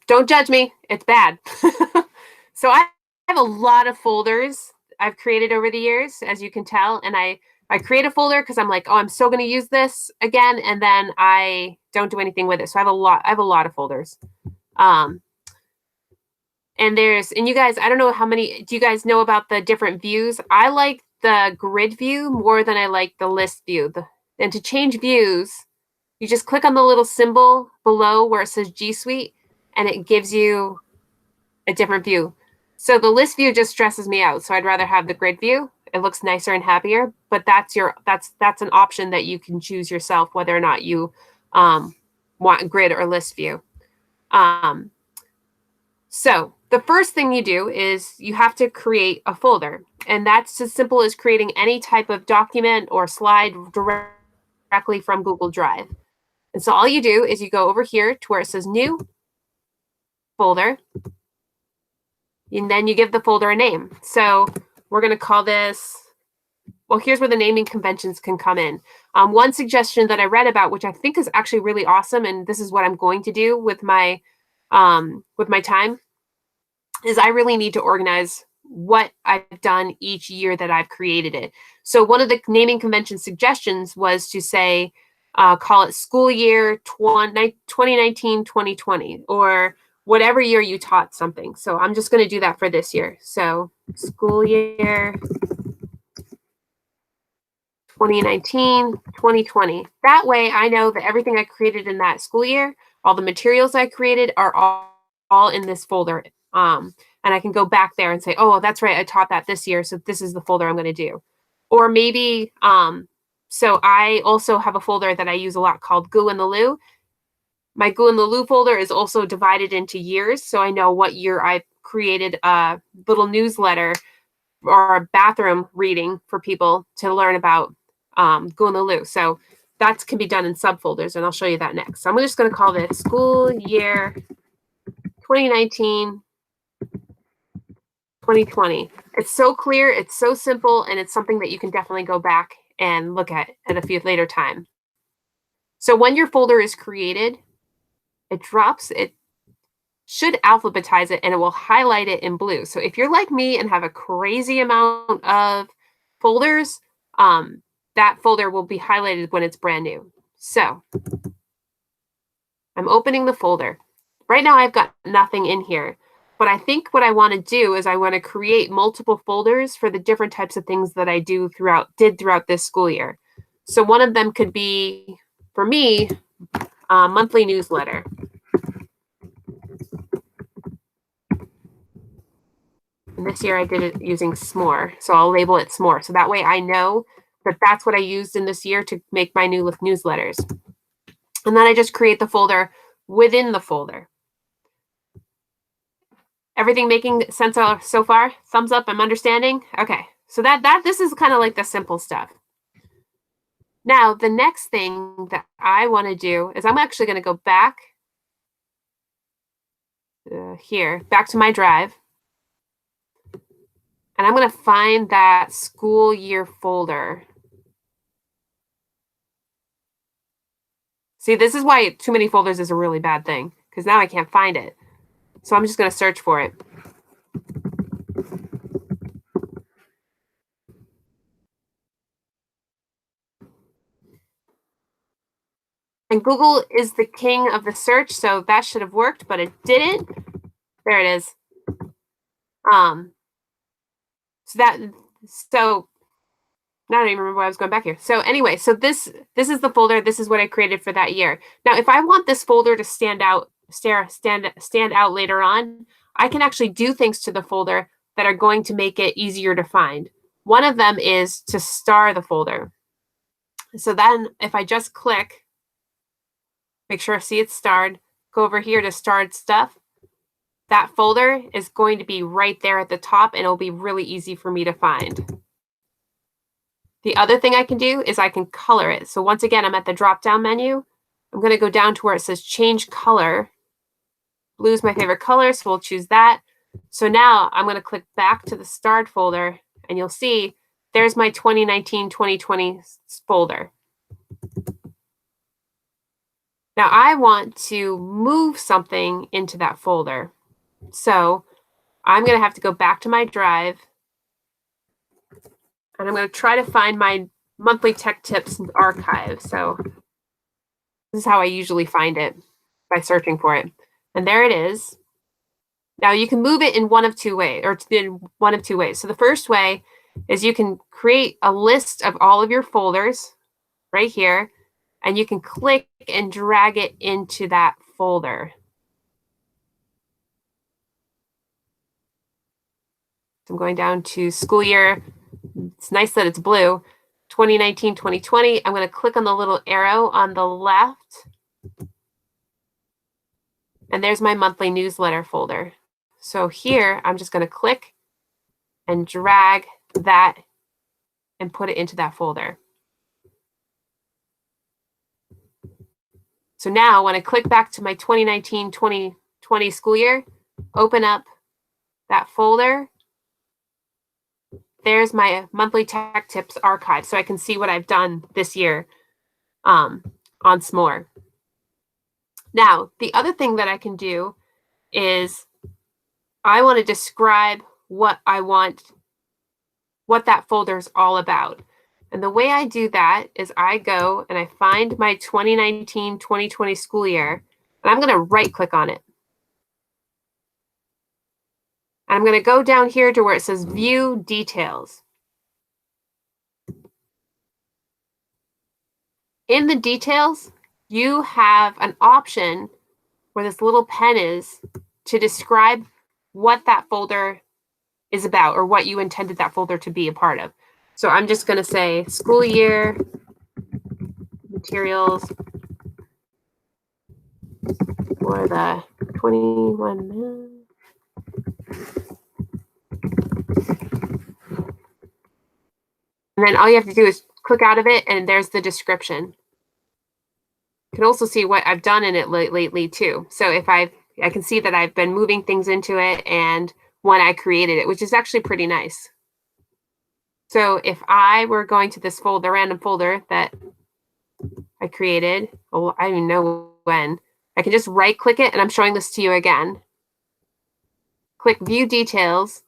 Don't judge me. It's bad. So I have a lot of folders I've created over the years, as you can tell. And I create a folder because I'm like, oh, I'm still going to use this again. And then I don't do anything with it. So I have a lot of folders. And you guys, I don't know how many, do you guys know about the different views? I like the grid view more than I like the list view. And to change views, you just click on the little symbol below where it says G Suite, and it gives you a different view. So the list view just stresses me out. So I'd rather have the grid view. It looks nicer and happier, but that's an option that you can choose yourself, whether or not you want grid or list view. So the first thing you do is you have to create a folder, and that's as simple as creating any type of document or slide directly from Google Drive. And so all you do is you go over here to where it says new folder, and then you give the folder a name. So we're going to call this, well, here's where the naming conventions can come in. One suggestion that I read about, which I think is actually really awesome, and this is what I'm going to do with my time, is I really need to organize what I've done each year that I've created it. So one of the naming convention suggestions was to say, call it school year 2019-2020, or whatever year you taught something. So I'm just going to do that for this year. So school year 2019-2020. That way I know that everything I created in that school year, all the materials I created are all in this folder. And I can go back there and say, oh, that's right, I taught that this year, so this is the folder I'm going to do. Or maybe, so I also have a folder that I use a lot called Goo in the Loo. My Goo in the Loo folder is also divided into years, so I know what year I created a little newsletter or a bathroom reading for people to learn about Goo in the Loo. So that can be done in subfolders, and I'll show you that next. So I'm just going to call this school year 2019 2020. It's so clear, it's so simple, and it's something that you can definitely go back and look at a few later time. So when your folder is created, it should alphabetize it, and it will highlight it in blue. So if you're like me and have a crazy amount of folders, that folder will be highlighted when it's brand new. So I'm opening the folder. Right now I've got nothing in here. But I think what I want to do is I want to create multiple folders for the different types of things that I did throughout this school year. So one of them could be, for me, a monthly newsletter. And this year I did it using S'more, so I'll label it S'more. So that way I know that that's what I used in this year to make my new newsletters. And then I just create the folder within the folder. Everything making sense so far? Thumbs up, I'm understanding? Okay, so this is kind of like the simple stuff. Now, the next thing that I want to do is I'm actually going to go back here, back to my drive. And I'm going to find that school year folder. See, this is why too many folders is a really bad thing, because now I can't find it. So I'm just going to search for it. And Google is the king of the search, so that should have worked, but it didn't. There it is. So now I don't even remember why I was going back here. So anyway, so this is the folder. This is what I created for that year. Now, if I want this folder to stand out later on, I can actually do things to the folder that are going to make it easier to find. One of them is to star the folder. So then if I just click, make sure I see it's starred, go over here to starred stuff, that folder is going to be right there at the top, and it'll be really easy for me to find. The other thing I can do is I can color it. So once again, I'm at the drop-down menu. I'm going to go down to where it says change color. Blue is my favorite color, so we'll choose that. So now I'm going to click back to the starred folder, and you'll see there's my 2019-2020 folder. Now I want to move something into that folder. So I'm going to have to go back to my drive, and I'm going to try to find my monthly tech tips archive. So this is how I usually find it, by searching for it. And there it is. Now you can move it in one of two ways, or in one of two ways. So the first way is you can create a list of all of your folders right here, and you can click and drag it into that folder. So I'm going down to school year. It's nice that it's blue. 2019, 2020. I'm going to click on the little arrow on the left. And there's my monthly newsletter folder. So here, I'm just going to click and drag that and put it into that folder. So now when I click back to my 2019-2020 school year, open up that folder, there's my monthly tech tips archive. So I can see what I've done this year on S'more. Now, the other thing that I can do is I want to describe what I want, what that folder is all about. And the way I do that is I go and I find my 2019-2020 school year, and I'm going to right click on it. And I'm going to go down here to where it says View Details. In the details, you have an option where this little pen is to describe what that folder is about, or what you intended that folder to be a part of. So I'm just going to say school year materials for the 21. And then all you have to do is click out of it, and there's the description. You can also see what I've done in it lately too. So if I can see that I've been moving things into it and when I created it, which is actually pretty nice. So if I were going to this folder, random folder that I created, oh, I don't even know when, I can just right click it, and I'm showing this to you again. Click View Details.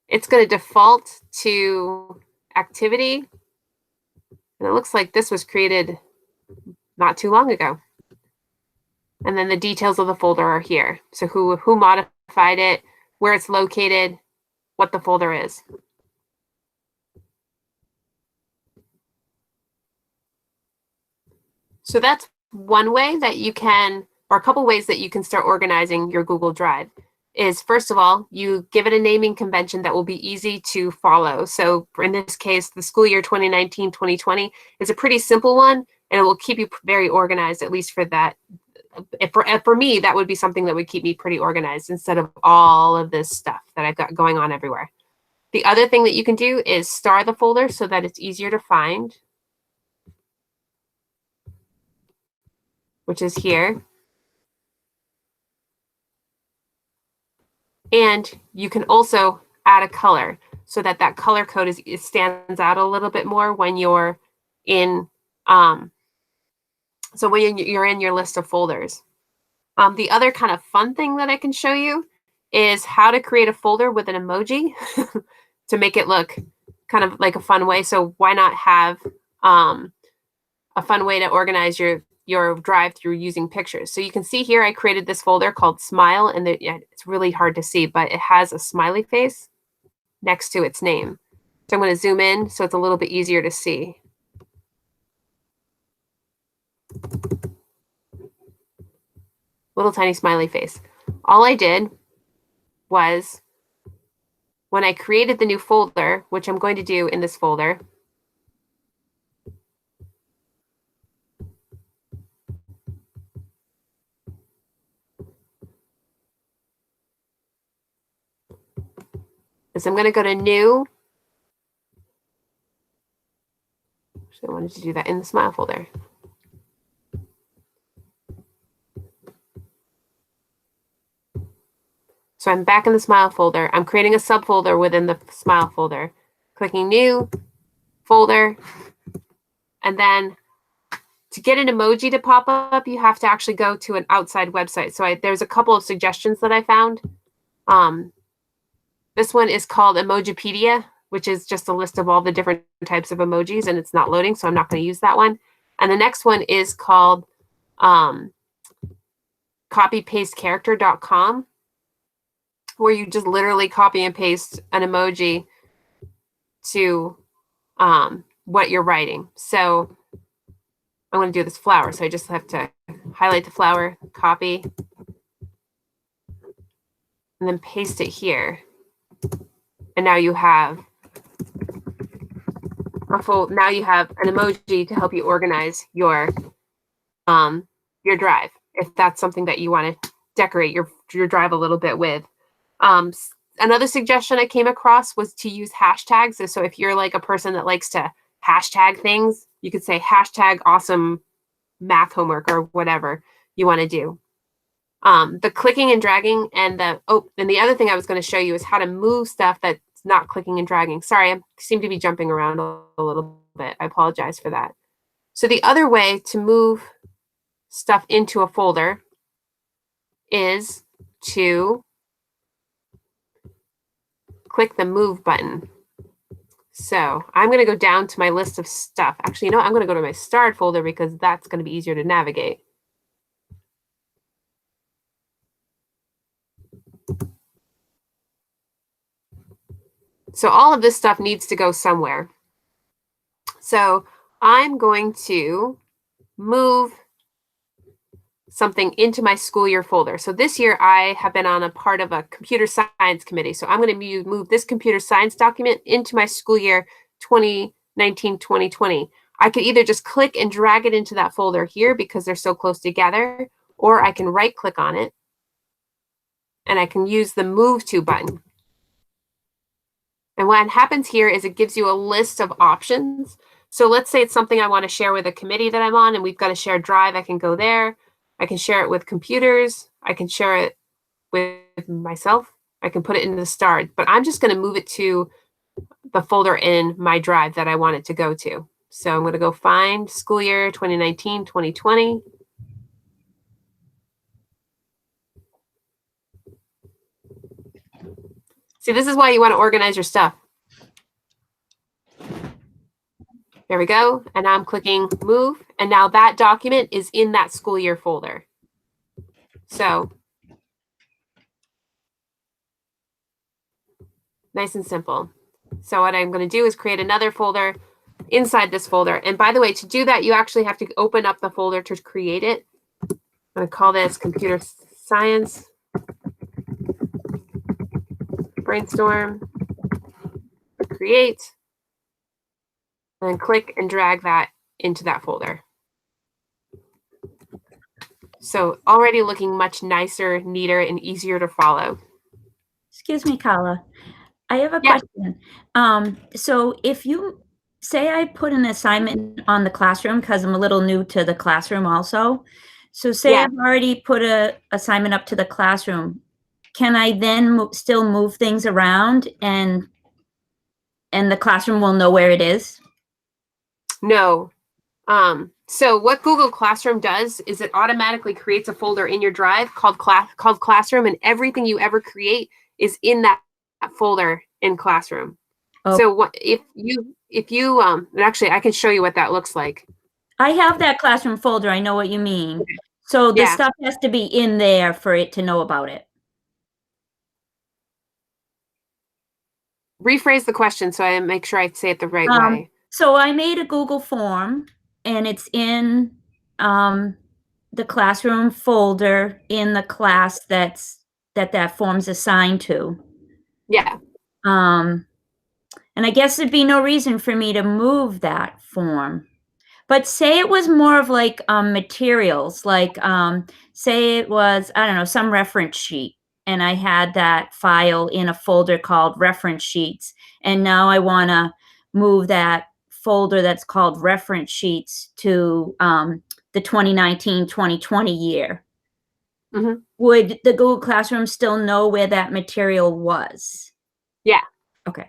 It's going to default to activity. And it looks like this was created not too long ago. And then the details of the folder are here. So who modified it, where it's located, what the folder is. So that's one way that you can, or a couple ways that you can start organizing your Google Drive. Is first of all, you give it a naming convention that will be easy to follow. So in this case, the school year 2019-2020 is a pretty simple one, and it will keep you very organized, at least for that. For me, that would be something that would keep me pretty organized instead of all of this stuff that I've got going on everywhere. The other thing that you can do is star the folder so that it's easier to find, which is here. And you can also add a color so that that color code stands out a little bit more when you're in, so when you're in your list of folders. The other kind of fun thing that I can show you is how to create a folder with an emoji to make it look kind of like a fun way. So why not have a fun way to organize your drive through using pictures. So you can see here I created this folder called Smile, and it's really hard to see, but it has a smiley face next to its name. So I'm going to zoom in so it's a little bit easier to see. Little tiny smiley face. All I did was, when I created the new folder, which I'm going to do in this folder, is I'm going to go to New. Actually, I wanted to do that in the Smile folder. So I'm back in the Smile folder. I'm creating a subfolder within the Smile folder. Clicking New, Folder, and then To get an emoji to pop up, you have to actually go to an outside website. So there's a couple of suggestions that I found. This one is called Emojipedia, which is just a list of all the different types of emojis, and it's not loading, so I'm not going to use that one. And the next one is called copypastecharacter.com, where you just literally copy and paste an emoji to what you're writing. So I'm going to do this flower. So I just have to highlight the flower, copy, and then paste it here. And now you have now you have an emoji to help you organize your drive, if that's something that you want to decorate your drive a little bit with. Another suggestion I came across was to use hashtags. So if you're like a person that likes to hashtag things, you could say hashtag awesome math homework or whatever you want to do. The clicking and dragging and the other thing I was going to show you is how to move stuff that's not clicking and dragging. Sorry, I seem to be jumping around a little bit. I apologize for that. So the other way to move stuff into a folder is to click the move button. So I'm going to go down to my list of stuff. Actually, I'm going to go to my starred folder because that's going to be easier to navigate. So all of this stuff needs to go somewhere. So I'm going to move something into my school year folder. So this year I have been on a part of a computer science committee. So I'm going to move this computer science document into my school year 2019-2020. I could either just click and drag it into that folder here because they're so close together, or I can right click on it and I can use the move to button. And what happens here is it gives you a list of options. So let's say it's something I want to share with a committee that I'm on and we've got a shared drive. I can go there. I can share it with computers. I can share it with myself. I can put it into the starred, but I'm just going to move it to the folder in my drive that I want it to go to. So I'm going to go find school year 2019-2020. See, this is why you want to organize your stuff. There we go. And now I'm clicking move. And now that document is in that school year folder. So nice and simple. So what I'm going to do is create another folder inside this folder. And by the way, to do that, you actually have to open up the folder to create it. I'm going to call this computer science brainstorm, create, and then click and drag that into that folder. So already looking much nicer, neater, and easier to follow. Excuse me, Carla. I have a question. So if you say I put an assignment on the classroom, because I'm a little new to the classroom also. So say I've already put a assignment up to the classroom. Can I then still move things around and the classroom will know where it is? No. So what Google Classroom does is it automatically creates a folder in your drive called Classroom, and everything you ever create is in that folder in Classroom. Oh. So what if you and actually I can show you what that looks like. I have that Classroom folder. I know what you mean. Okay. So the stuff has to be in there for it to know about it. Rephrase the question so I make sure I say it the right way. So I made a Google form and it's in the Classroom folder in the class that form's assigned to. Yeah. And I guess there'd be no reason for me to move that form. But say it was more of like materials, like say it was, I don't know, some reference sheet. And I had that file in a folder called reference sheets. And now I want to move that folder that's called reference sheets to the 2019-2020 year. Mm-hmm. Would the Google Classroom still know where that material was? Yeah. Okay.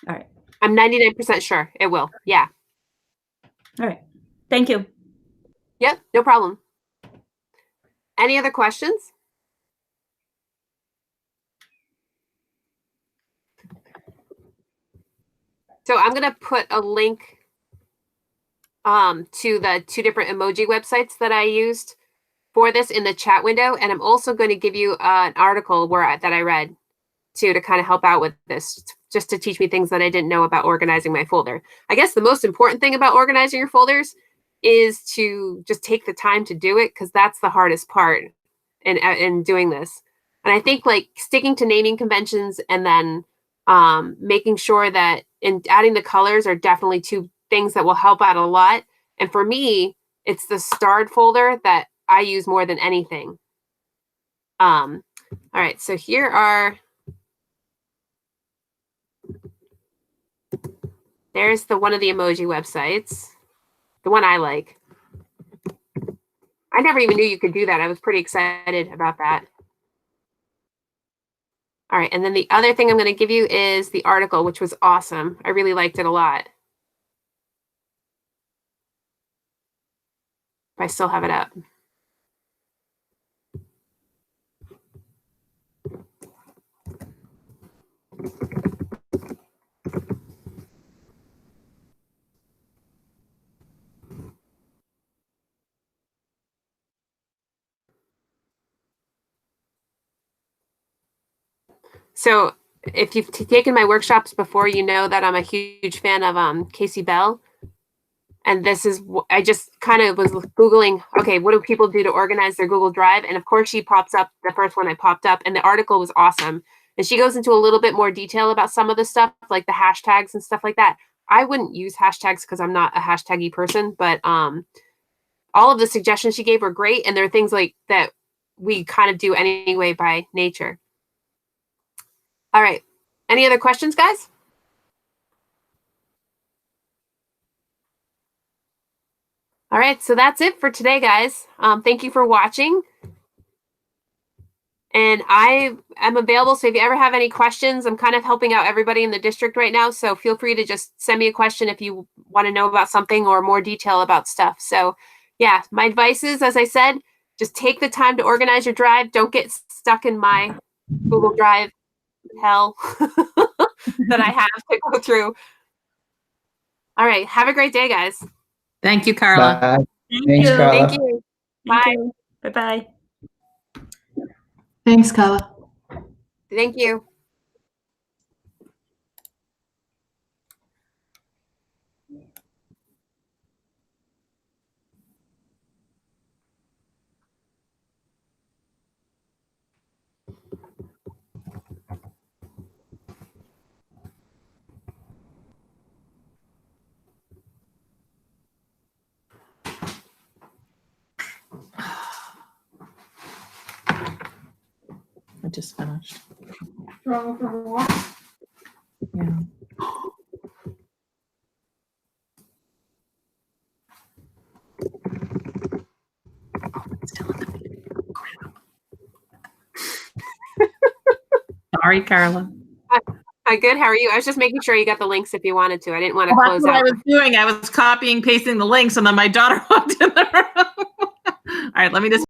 All right. I'm 99% sure it will. Yeah. All right. Thank you. Yep, no problem. Any other questions? So I'm going to put a link to the 2 different emoji websites that I used for this in the chat window, and I'm also going to give you an article that I read too to kind of help out with this, just to teach me things that I didn't know about organizing my folder. I guess the most important thing about organizing your folders is to just take the time to do it, because that's the hardest part in doing this. And I think like sticking to naming conventions and then making sure that in adding the colors are definitely 2 things that will help out a lot. And for me, it's the starred folder that I use more than anything. All right, so here are, there's one of the emoji websites, the one I like. I never even knew you could do that. I was pretty excited about that. All right, and then the other thing I'm going to give you is the article, which was awesome. I really liked it a lot. If I still have it up. So if you've taken my workshops before, you know that I'm a huge fan of Casey Bell. And this is, I just kind of was Googling, okay, what do people do to organize their Google Drive? And of course she pops up, the first one I popped up, and the article was awesome. And she goes into a little bit more detail about some of the stuff, like the hashtags and stuff like that. I wouldn't use hashtags because I'm not a hashtaggy person, but all of the suggestions she gave were great. And there are things like that we kind of do anyway by nature. All right. Any other questions, guys? All right, so that's it for today, guys. Thank you for watching. And I am available, so if you ever have any questions, I'm kind of helping out everybody in the district right now, so feel free to just send me a question if you want to know about something or more detail about stuff. So yeah, my advice is, as I said, just take the time to organize your drive. Don't get stuck in my Google Drive hell that I have to go through. All right, have a great day, guys. Thank you, Carla. Bye. Thank Thanks, you. Carla. Thank you. Thank Bye. you. Bye-bye. Thanks, Carla. Thank you. I just finished. Yeah. Yeah. Sorry, Carla. Hi, good. How are you? I was just making sure you got the links if you wanted to. I didn't want to Well, close that's what out. I was doing. I was copying, pasting the links, and then my daughter walked in the room. All right, let me just